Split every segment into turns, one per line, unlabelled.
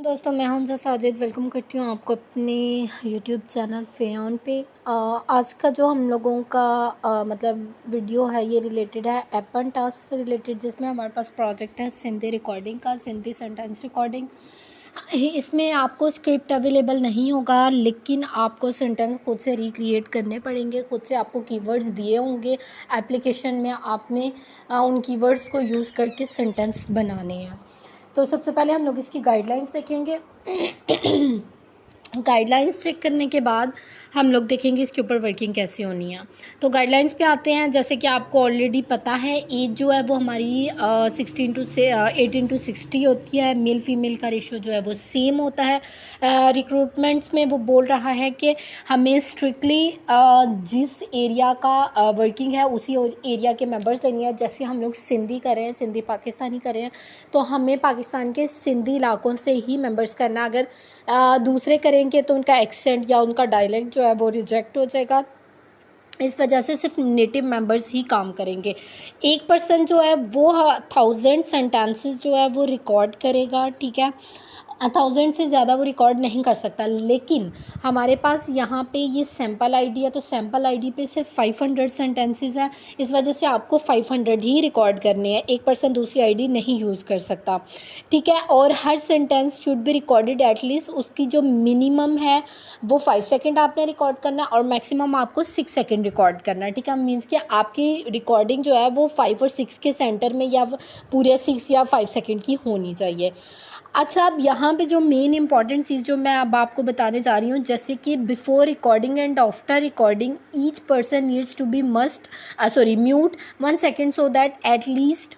दोस्तों मैं हूं उनसे साजिद वेलकम करती हूं आपको अपने यूट्यूब चैनल फेयन पे। आज का जो हम लोगों का मतलब वीडियो है ये रिलेटेड है एपन टास्क से रिलेटेड, जिसमें हमारे पास प्रोजेक्ट है सिंधी रिकॉर्डिंग का, सिंधी सेंटेंस रिकॉर्डिंग। इसमें आपको स्क्रिप्ट अवेलेबल नहीं होगा, लेकिन आपको सेंटेंस खुद से रिक्रिएट करने पड़ेंगे। खुद से आपको कीवर्ड्स दिए होंगे एप्लीकेशन में, आपने उन कीवर्ड्स को यूज़ करके सेंटेंस बनाने हैं। तो सबसे पहले हम लोग इसकी गाइडलाइंस देखेंगे। गाइडलाइंस चेक करने के बाद हम लोग देखेंगे इसके ऊपर वर्किंग कैसे होनी है। तो गाइडलाइंस पे आते हैं। जैसे कि आपको ऑलरेडी पता है, एज जो है वो हमारी 18 to 60 होती है। मेल फीमेल का रेशो जो है वो सेम होता है। रिक्रूटमेंट्स में वो बोल रहा है कि हमें स्ट्रिक्टली जिस एरिया का वर्किंग है उसी एरिया के मेंबर्स लेनी है। जैसे हम लोग सिंधी कर रहे हैं, सिंधी पाकिस्तानी कर रहे हैं, तो हमें पाकिस्तान के सिंधी इलाकों से ही मेंबर्स करना। अगर दूसरे करेंगे तो उनका एक्सेंट या उनका डायलेक्ट जो है वो रिजेक्ट हो जाएगा। इस वजह से सिर्फ नेटिव मेंबर्स ही काम करेंगे। एक पर्सन जो है वो 1000 सेंटेंसेस जो है वो रिकॉर्ड करेगा, ठीक है। 1000 से ज़्यादा वो रिकॉर्ड नहीं कर सकता, लेकिन हमारे पास यहाँ पे ये सैम्पल आईडी है, तो सैम्पल आईडी पे सिर्फ 500 सेंटेंसेस हैं। इस वजह से आपको 500 ही रिकॉर्ड करने हैं। एक पर्सन दूसरी आईडी नहीं यूज़ कर सकता, ठीक है। और हर sentence should be recorded at least, उसकी जो मिनिमम है वो 5 सेकेंड आपने रिकॉर्ड करना है और मैक्सिमम आपको 6 सेकेंड रिकॉर्ड करना है, ठीक है। मीन्स कि आपकी रिकॉर्डिंग जो है वो 5 और 6 के सेंटर में या पूरे 6 या 5 सेकेंड की होनी चाहिए। अच्छा, अब यहाँ पे जो मेन इंपॉर्टेंट चीज़ जो मैं अब आपको बताने जा रही हूँ, जैसे कि before recording and after recording each person needs to be mute 1 second so that at least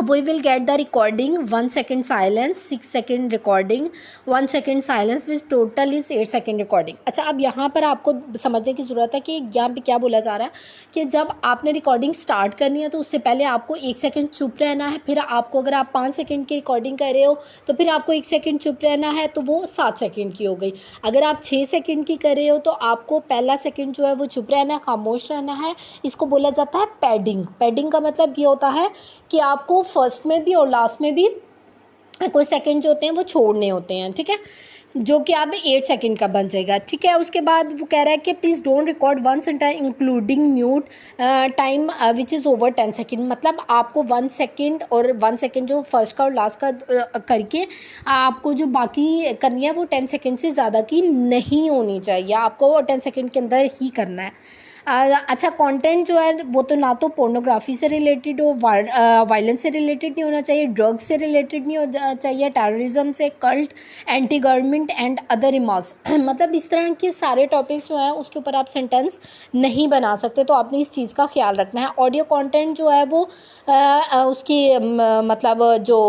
we will get the recording 1 second silence, 6 second recording, 1 second silence, which total is 8 second recording। अच्छा, अब यहाँ पर आपको समझने की ज़रूरत है कि यहाँ पे क्या बोला जा रहा है कि जब आपने रिकॉर्डिंग स्टार्ट करनी है तो उससे पहले आपको 1 सेकंड चुप रहना है। फिर आपको, अगर आप 5 सेकंड की रिकॉर्डिंग कर रहे हो तो फिर आपको 1 सेकंड चुप रहना है, तो वो 7 सेकंड की हो गई। अगर आप 6 सेकंड की कर रहे हो तो आपको पहला सेकंड जो है वो चुप रहना है, खामोश रहना है। इसको बोला जाता है पैडिंग। पैडिंग का मतलब ये होता है कि आपको फर्स्ट में भी और लास्ट में भी कुछ सेकंड जो होते हैं वो छोड़ने होते हैं, ठीक है, जो कि आप 8 सेकंड का बन जाएगा, ठीक है। उसके बाद वो कह रहा है कि please don't record 1 sentence including mute time which is over 10 second. मतलब आपको 1 सेकंड और 1 सेकंड जो फर्स्ट का और लास्ट का करके आपको जो बाकी करनी है वो 10 सेकंड से ज़्यादा की नहीं होनी चाहिए। आपको वो 10 सेकंड के अंदर ही करना है। अच्छा, कंटेंट जो है वो तो ना तो पोर्नोग्राफी से रिलेटेड हो, वायलेंस से रिलेटेड नहीं होना चाहिए, ड्रग्स से रिलेटेड नहीं हो चाहिए, टेररिज्म से, cult, anti government and other remarks मतलब इस तरह के सारे टॉपिक्स जो हैं उसके ऊपर आप सेंटेंस नहीं बना सकते। तो आपने इस चीज़ का ख्याल रखना है। ऑडियो कंटेंट जो है वो उसकी मतलब जो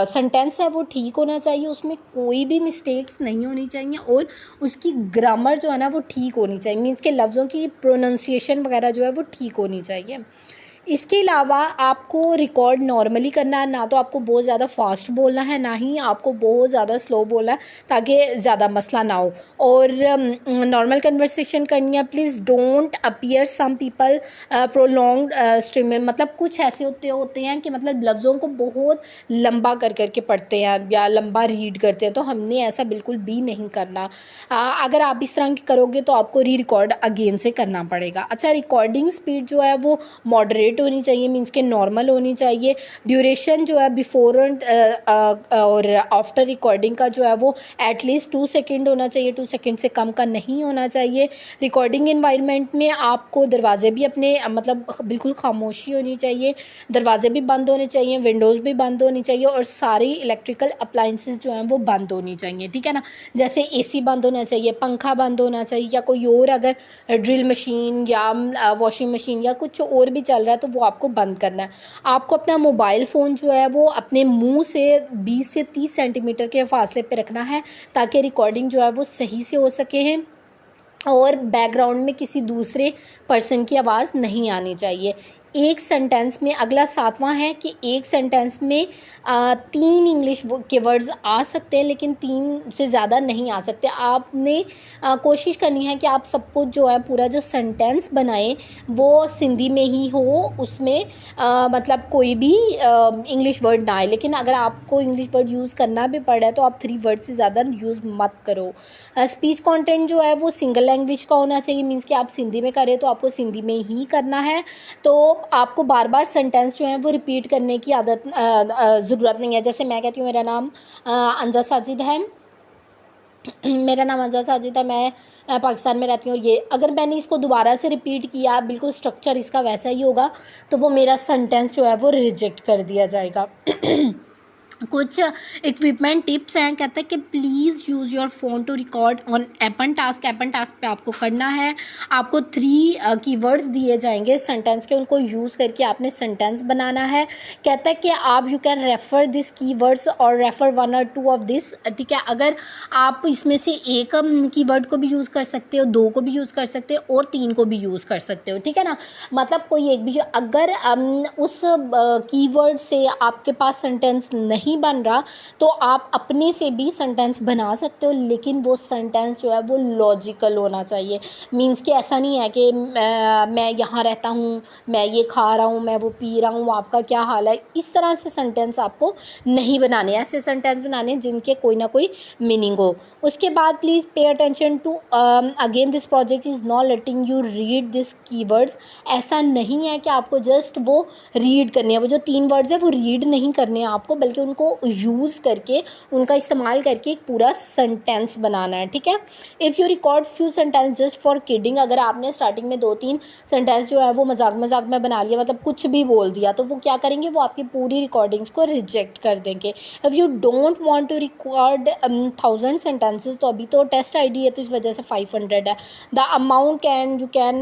सेंटेंस है वो ठीक होना चाहिए, उसमें कोई भी मिस्टेक्स नहीं होनी चाहिए और उसकी ग्रामर जो है ना वो ठीक होनी चाहिए। मीन्स के लफ्ज़ों की प्रोनाउंसिएशन वगैरह जो है वो ठीक होनी चाहिए। इसके अलावा आपको रिकॉर्ड नॉर्मली करना है, ना तो आपको बहुत ज़्यादा फास्ट बोलना है, ना ही आपको बहुत ज़्यादा स्लो बोलना है, ताकि ज़्यादा मसला ना हो। और नॉर्मल कन्वर्सेशन करनी है। Please don't appear some people prolonged stream. मतलब कुछ ऐसे होते हैं कि मतलब लफ्ज़ों को बहुत लंबा कर करके पढ़ते हैं या लंबा रीड करते हैं, तो हमने ऐसा बिल्कुल भी नहीं करना। अगर आप इस तरह की करोगे तो आपको री रिकॉर्ड अगेन से करना पड़ेगा। अच्छा, रिकॉर्डिंग स्पीड जो है वो मॉडरेट होनी चाहिए, मीन्स के नॉर्मल होनी चाहिए। ड्यूरेशन जो है बिफोर और आफ्टर रिकॉर्डिंग का जो है वो एटलीस्ट 2 सेकेंड होना चाहिए, 2 सेकेंड से कम का नहीं होना चाहिए। रिकॉर्डिंग इन्वायरमेंट में आपको दरवाजे भी अपने मतलब बिल्कुल खामोशी होनी चाहिए, दरवाजे भी बंद होने चाहिए, विंडोज़ भी बंद होनी चाहिए और सारी इलेक्ट्रिकल अप्लाइंसेस जो हैं वो बंद होनी चाहिए, ठीक है ना। जैसे एसी बंद होना चाहिए, पंखा बंद होना चाहिए, या कोई और अगर ड्रिल मशीन या वॉशिंग मशीन या कुछ और भी चल रहा है तो वो आपको बंद करना है। आपको अपना मोबाइल फ़ोन जो है वो अपने मुंह से 20 से 30 सेंटीमीटर के फासले पे रखना है, ताकि रिकॉर्डिंग जो है वो सही से हो सके हैं और बैकग्राउंड में किसी दूसरे पर्सन की आवाज़ नहीं आनी चाहिए। एक सेंटेंस में, अगला 7वां है कि एक सेंटेंस में 3 इंग्लिश के वर्ड्स आ सकते हैं, लेकिन 3 से ज़्यादा नहीं आ सकते। आपने कोशिश करनी है कि आप सब कुछ जो है पूरा जो सेंटेंस बनाएं वो सिंधी में ही हो, उसमें मतलब कोई भी इंग्लिश वर्ड ना आए। लेकिन अगर आपको इंग्लिश वर्ड यूज़ करना भी पड़ रहा है तो आप 3 वर्ड से ज़्यादा यूज़ मत करो। स्पीच कंटेंट जो है वो सिंगल लैंग्वेज का होना चाहिए, मीन्स कि आप सिंधी में करें तो आपको सिंधी में ही करना है। तो आपको बार बार सेंटेंस जो है वो रिपीट करने की आदत ज़रूरत नहीं है। जैसे मैं कहती हूँ मेरा नाम अंजा साजिद है, मेरा नाम अंजा साजिद है, मैं पाकिस्तान में रहती हूँ। ये अगर मैंने इसको दोबारा से रिपीट किया, बिल्कुल स्ट्रक्चर इसका वैसा ही होगा, तो वो मेरा सेंटेंस जो है वो रिजेक्ट कर दिया जाएगा। कुछ इक्विपमेंट टिप्स हैं, कहते हैं कि please use your phone to record on Appen task. Appen task पे आपको करना है, आपको 3 कीवर्ड्स दिए जाएंगे सेंटेंस के, उनको यूज़ करके आपने सेंटेंस बनाना है। कहता है कि आप you can refer this keywords और रेफ़र 1 और 2 ऑफ दिस, ठीक है। अगर आप इसमें से एक कीवर्ड को भी यूज़ कर सकते हो, 2 को भी यूज़ कर सकते हो और 3 को भी यूज़ कर सकते हो, ठीक है ना। मतलब कोई एक भी, अगर उस कीवर्ड से आपके पास सेंटेंस नहीं बन रहा तो आप अपने से भी सेंटेंस बना सकते हो, लेकिन वो सेंटेंस जो है वो लॉजिकल होना चाहिए। मीन्स कि ऐसा नहीं है कि मैं यहाँ रहता हूँ, मैं ये खा रहा हूँ, मैं वो पी रहा हूँ, आपका क्या हाल है, इस तरह से सेंटेंस आपको नहीं बनाने। ऐसे सेंटेंस बनाने जिनके कोई ना कोई मीनिंग हो। उसके बाद please pay attention to, again this project is not letting you read this keywords. ऐसा नहीं है कि आपको जस्ट वो रीड करने हैं, वो जो 3 वर्ड्स है वो रीड नहीं करने हैं आपको, बल्कि उनको यूज़ करके, उनका इस्तेमाल करके एक पूरा सेंटेंस बनाना है, ठीक है। If you record few sentence just for kidding, अगर आपने स्टार्टिंग में 2-3 सेंटेंस जो है वो मजाक मजाक में बना लिया, मतलब कुछ भी बोल दिया, तो वो क्या करेंगे, वो आपकी पूरी रिकॉर्डिंग्स को रिजेक्ट कर देंगे। If you don't want to record 1000 sentences, तो अभी तो टेस्ट आईडी है तो इस वजह से 500 है। The amount you can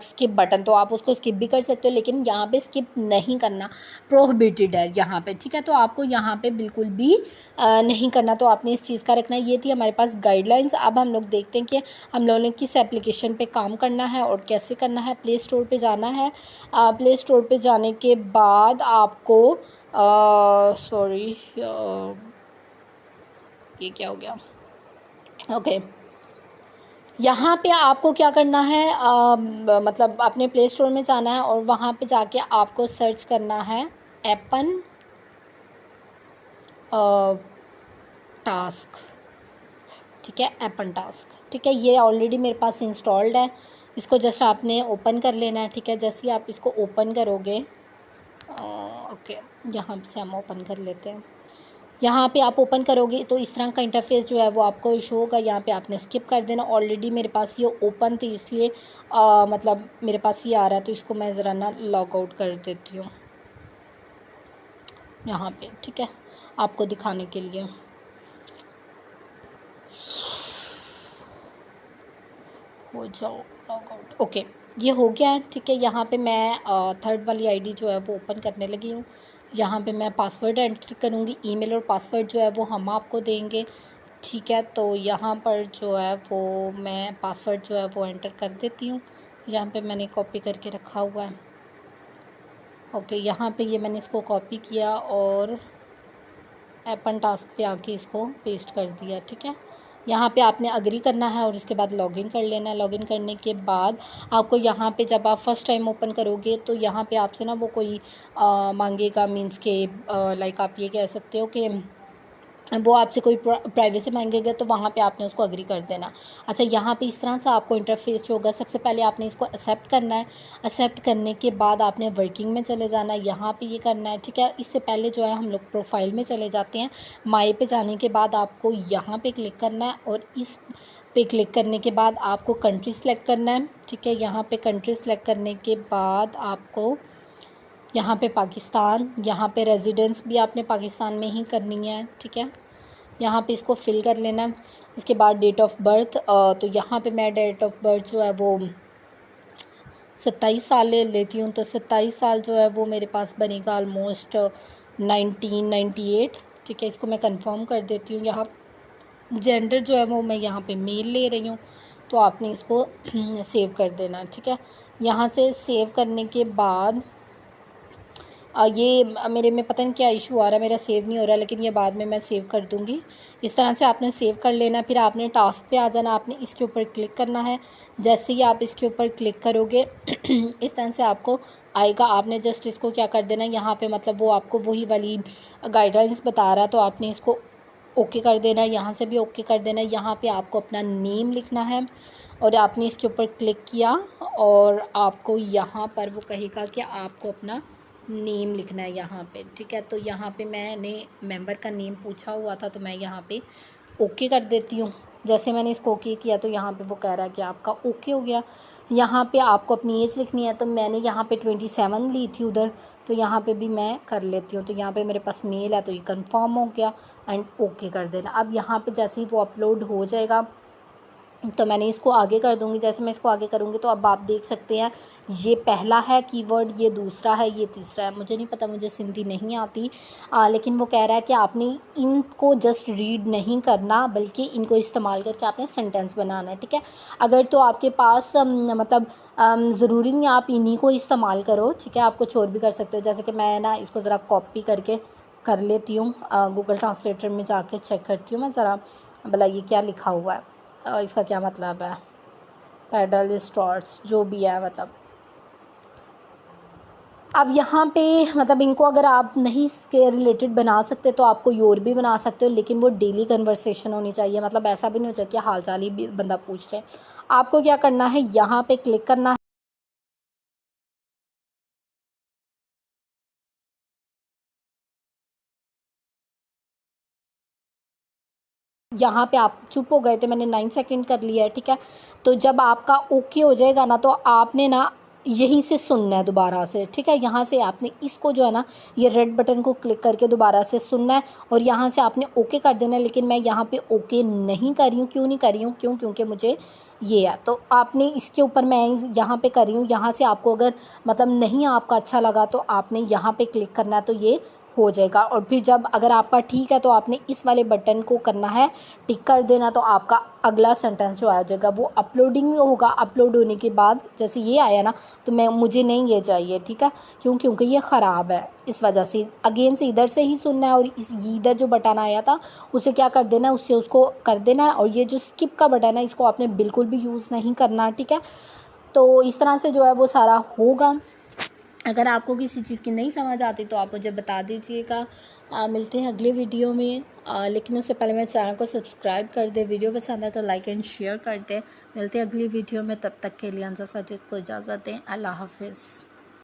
skip button, तो आप उसको स्किप भी कर सकते हो, लेकिन यहाँ पे स्किप नहीं करना, प्रोहिबिटेड है यहाँ पे, ठीक है। तो आपको यहाँ पे बिल्कुल भी नहीं करना, तो आपने इस चीज़ का रखना है। ये थी हमारे पास गाइडलाइंस। अब हम लोग देखते हैं कि हम लोगों ने किस एप्लीकेशन पे काम करना है और कैसे करना है। प्ले स्टोर पे जाना है। प्ले स्टोर पे जाने के बाद आपको सॉरी ये क्या हो गया, ओके। यहाँ पे आपको क्या करना है, मतलब अपने प्ले स्टोर में जाना है और वहाँ पे जाके आपको सर्च करना है एपन टास्क, ठीक है, एपन टास्क, ठीक है। ये ऑलरेडी मेरे पास इंस्टॉल्ड है, इसको जस्ट आपने ओपन कर लेना है, ठीक है। जैसे ही आप इसको ओपन करोगे, ओके, यहाँ से हम ओपन कर लेते हैं। यहाँ पे आप ओपन करोगे तो इस तरह का इंटरफेस जो है वो आपको शो होगा। यहाँ पे आपने स्किप कर देना। ऑलरेडी मेरे पास ये ओपन थी, इसलिए मतलब मेरे पास ये आ रहा है, तो इसको मैं ज़रा ना लॉग आउट कर देती हूँ यहाँ पे, ठीक है, आपको दिखाने के लिए। हो जाओ लॉग आउट, ओके, ये हो गया है, ठीक है। यहाँ पे मैं थर्ड वाली आईडी जो है वो ओपन करने लगी हूँ। यहाँ पे मैं पासवर्ड एंटर करूँगी। ईमेल और पासवर्ड जो है वो हम आपको देंगे, ठीक है। तो यहाँ पर जो है वो मैं पासवर्ड जो है वो एंटर कर देती हूँ। यहाँ पे मैंने कॉपी करके रखा हुआ है, ओके। यहाँ पे ये मैंने इसको कॉपी किया और एपन टास्क पे आके इसको पेस्ट कर दिया, ठीक है। यहाँ पे आपने अग्री करना है और उसके बाद लॉगिन कर लेना है। लॉगिन करने के बाद आपको यहाँ पे जब आप फर्स्ट टाइम ओपन करोगे तो यहाँ पे आपसे ना वो कोई मांगेगा, मीन्स के लाइक आप ये कह सकते हो कि वो आपसे कोई प्राइवेसी मांगेगा, तो वहाँ पे आपने उसको अग्री कर देना। अच्छा, यहाँ पे इस तरह से आपको इंटरफेस जो होगा, सबसे पहले आपने इसको एक्सेप्ट करना है। एक्सेप्ट करने के बाद आपने वर्किंग में चले जाना है, यहाँ पे ये करना है, ठीक है। इससे पहले जो है हम लोग प्रोफाइल में चले जाते हैं। माई पे जाने के बाद आपको यहाँ पे क्लिक करना है और इस पे क्लिक करने के बाद आपको कंट्री सेलेक्ट करना है, ठीक है। यहाँ पे कंट्री सेलेक्ट करने के बाद आपको यहाँ पे पाकिस्तान, यहाँ पे रेजिडेंस भी आपने पाकिस्तान में ही करनी है, ठीक है। यहाँ पे इसको फिल कर लेना है। इसके बाद डेट ऑफ बर्थ, तो यहाँ पे मैं डेट ऑफ बर्थ जो है वो 27 साल ले लेती हूँ, तो 27 साल जो है वो मेरे पास बनेगा ऑलमोस्ट 1998, ठीक है। इसको मैं कंफर्म कर देती हूँ। यहाँ जेंडर जो है वो मैं यहाँ पे मेल ले रही हूँ, तो आपने इसको सेव कर देना, ठीक है। यहाँ से सेव करने के बाद ये मेरे में पता नहीं क्या इशू आ रहा है, मेरा सेव नहीं हो रहा, लेकिन ये बाद में मैं सेव कर दूँगी। इस तरह से आपने सेव कर लेना। फिर आपने टास्क पे आ जाना, आपने इसके ऊपर क्लिक करना है। जैसे ही आप इसके ऊपर क्लिक करोगे इस तरह से आपको आएगा। आपने जस्ट इसको क्या कर देना, यहाँ पे मतलब वो आपको वही वाली गाइडलाइंस बता रहा है, तो आपने इसको ओके कर देना है। यहाँ से भी ओके कर देना है। यहाँ पे आपको अपना नेम लिखना है और आपने इसके ऊपर क्लिक किया और आपको यहाँ पर वो कहेगा कि आपको अपना नेम लिखना है यहाँ पे, ठीक है। तो यहाँ पे मैंने मेंबर का नेम पूछा हुआ था, तो मैं यहाँ पे ओके कर देती हूँ। जैसे मैंने इसको ओके किया तो यहाँ पे वो कह रहा है कि आपका ओके हो गया। यहाँ पे आपको अपनी एज लिखनी है, तो मैंने यहाँ पे 27 ली थी उधर, तो यहाँ पे भी मैं कर लेती हूँ। तो यहाँ पे मेरे पास मेल है, तो ये कंफर्म हो गया एंड ओके कर देना। अब यहाँ पे जैसे ही वो अपलोड हो जाएगा तो मैंने इसको आगे कर दूँगी। जैसे मैं इसको आगे करूँगी तो अब आप देख सकते हैं, ये पहला है कीवर्ड, ये दूसरा है, ये तीसरा है। मुझे नहीं पता, मुझे सिंधी नहीं आती, लेकिन वो कह रहा है कि आपने इनको जस्ट रीड नहीं करना, बल्कि इनको इस्तेमाल करके आपने सेंटेंस बनाना है, ठीक है। अगर तो आपके पास मतलब ज़रूरी नहीं आप इन्हीं को इस्तेमाल करो, ठीक है। आप कुछ और भी कर सकते हो। जैसे कि मैं ना इसको ज़रा कॉपी करके कर लेती हूँ, गूगल ट्रांसलेटर में जाके चेक करती हूँ मैं ज़रा, भला ये क्या लिखा हुआ है, इसका क्या मतलब है, पैडल स्टॉर्ट्स जो भी है मतलब। अब यहाँ पे मतलब इनको अगर आप नहीं इसके रिलेटेड बना सकते तो आप कोई और भी बना सकते हो, लेकिन वो डेली कन्वर्सेशन होनी चाहिए। मतलब ऐसा भी नहीं हो चाहिए कि हाल चाल ही बंदा पूछ ले। आपको क्या करना है, यहाँ पे क्लिक करना है। यहाँ पे आप चुप हो गए थे, मैंने 9 सेकंड कर लिया है, ठीक है। तो जब आपका ओके हो जाएगा ना, तो आपने ना यहीं से सुनना है दोबारा से, ठीक है। यहाँ से आपने इसको जो है ना, ये रेड बटन को क्लिक करके दोबारा से सुनना है और यहाँ से आपने ओके कर देना है। लेकिन मैं यहाँ पे ओके नहीं कर रही हूँ। क्यों नहीं कर रही हूँ? क्योंकि मुझे ये है, तो आपने इसके ऊपर मैं यहाँ पे कर रही हूँ। यहाँ से आपको अगर मतलब नहीं आपका अच्छा लगा तो आपने यहाँ पे क्लिक करना है, तो ये हो जाएगा। और फिर जब अगर आपका ठीक है तो आपने इस वाले बटन को करना है, टिक कर देना, तो आपका अगला सेंटेंस जो आ जाएगा वो अपलोडिंग होगा। अपलोड होने के बाद जैसे ये आया ना, तो मुझे नहीं ये चाहिए, ठीक है। क्योंकि ये ख़राब है, इस वजह से अगेन से इधर से ही सुनना है। और इधर जो बटन आया था उसे क्या कर देना है, उससे उसको कर देना है। और ये जो स्किप का बटन है इसको आपने बिल्कुल भी यूज़ नहीं करना, ठीक है। तो इस तरह से जो है वो सारा होगा। अगर आपको किसी चीज़ की नहीं समझ आती तो आप मुझे बता दीजिएगा। मिलते हैं अगले वीडियो में, लेकिन उससे पहले मेरे चैनल को सब्सक्राइब कर दे। वीडियो पसंद है तो लाइक एंड शेयर कर दे। मिलते हैं अगली वीडियो में, तब तक के लिए अंसा साजिद को इजाज़त दें। अल्लाह हाफिज़।